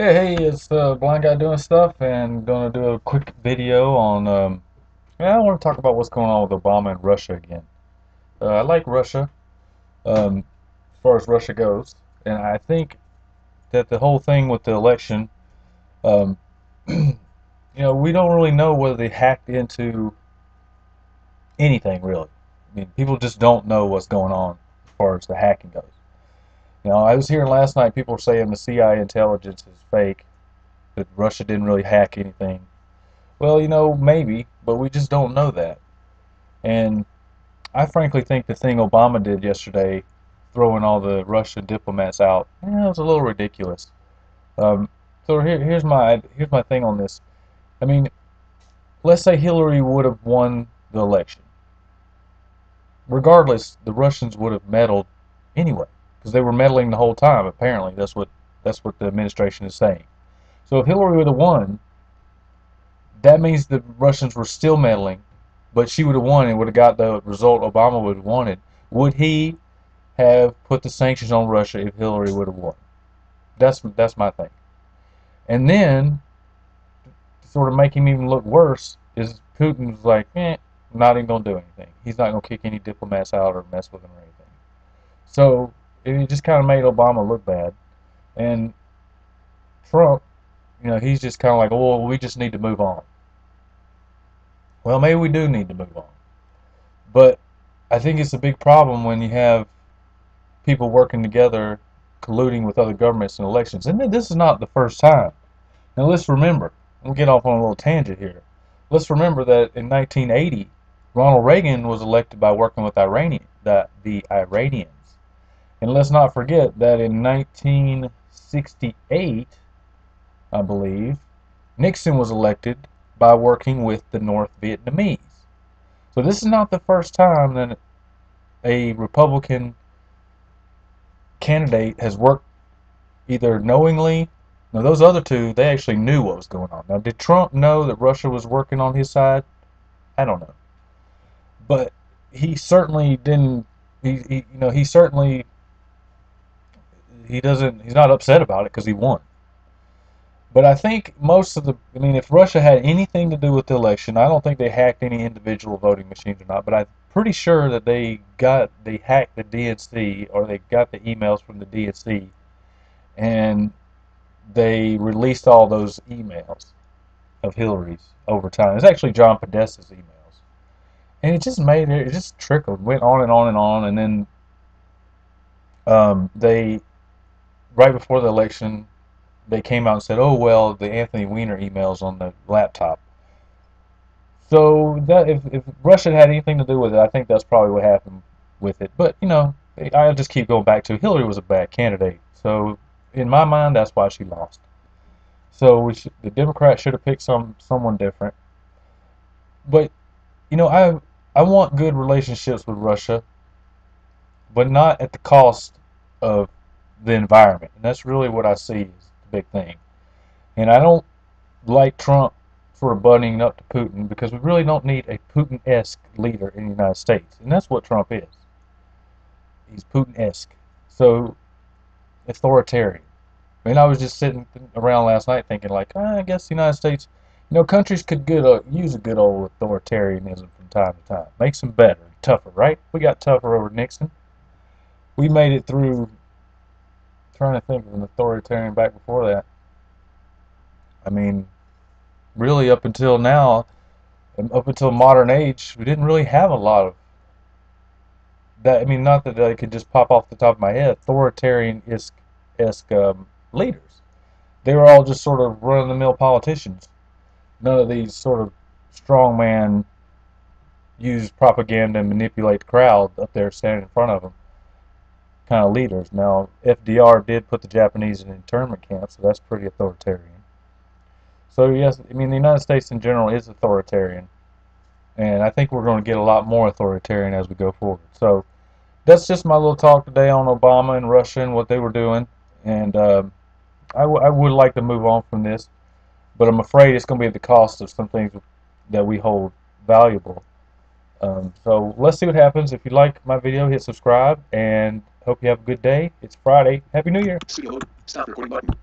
Hey, it's the blind guy doing stuff, and gonna do a quick video on. I want to talk about what's going on with Obama and Russia again. I like Russia, as far as Russia goes, and I think that the whole thing with the election, um, we don't really know whether they hacked into anything really. I mean, people just don't know what's going on as far as the hacking goes. I was hearing last night people were saying the CIA intelligence is fake, that Russia didn't really hack anything. Well, maybe, but we just don't know that. And I frankly think the thing Obama did yesterday, throwing all the Russian diplomats out, it was a little ridiculous. Um, so here's my thing on this. I mean, let's say Hillary would have won the election. Regardless, the Russians would have meddled anyway, because they were meddling the whole time. Apparently, that's what the administration is saying. So if Hillary would have won, that means the Russians were still meddling, but she would have won and would have got the result Obama would have wanted. Would he have put the sanctions on Russia if Hillary would have won? That's my thing. And then, to sort of make him even look worse, is Putin's like, not even gonna do anything. He's not gonna kick any diplomats out or mess with them or anything. So it just kind of made Obama look bad. And Trump, he's just kind of like, oh, we just need to move on. Well, maybe we do need to move on. But I think it's a big problem when you have people working together, colluding with other governments in elections. And this is not the first time. Now let's remember, we'll get off on a little tangent here. Let's remember that in 1980, Ronald Reagan was elected by working with the Iranians. And let's not forget that in 1968, I believe, Nixon was elected by working with the North Vietnamese. So this is not the first time that a Republican candidate has worked either knowingly. Now those other two, they actually knew what was going on. Now did Trump know that Russia was working on his side? I don't know. But he certainly didn't. He certainly he doesn't. He's not upset about it because he won. But I think if Russia had anything to do with the election, I don't think they hacked any individual voting machines or not, but I'm pretty sure that they hacked the DNC, or they got the emails from the DNC, and they released all those emails of Hillary's over time. It's actually John Podesta's emails. And it just trickled, went on and on and on, and then they, right before the election, they came out and said, "Oh well, the Anthony Weiner emails on the laptop." So that if Russia had anything to do with it, I think that's probably what happened with it. But I'll just keep going back to Hillary was a bad candidate. So in my mind, that's why she lost. So the Democrats should have picked someone different. But I want good relationships with Russia, but not at the cost of the environment. And that's really what I see as the big thing. And I don't like Trump sort of butting up to Putin, because we really don't need a Putin-esque leader in the United States. And that's what Trump is. He's Putin-esque. So, authoritarian. I mean, I was just sitting around last night thinking, like, I guess the United States, countries could use a good old authoritarianism from time to time. Makes them better, tougher, right? We got tougher over Nixon. We made it through, trying to think of an authoritarian back before that. I mean, really up until now, up until modern age, we didn't really have a lot of that. I mean, not that I could just pop off the top of my head, authoritarian-esque leaders. They were all just sort of run-of-the-mill politicians. None of these sort of strongman, use propaganda and manipulate the crowd up there standing in front of them kind of leaders. Now, FDR did put the Japanese in internment camps, so that's pretty authoritarian. So yes, I mean the United States in general is authoritarian, and I think we're going to get a lot more authoritarian as we go forward. So that's just my little talk today on Obama and Russia and what they were doing, and I would like to move on from this, but I'm afraid it's going to be at the cost of some things that we hold valuable. So let's see what happens. If you like my video, hit subscribe, and hope you have a good day. It's Friday. Happy New Year. Studio mode. Stop recording button.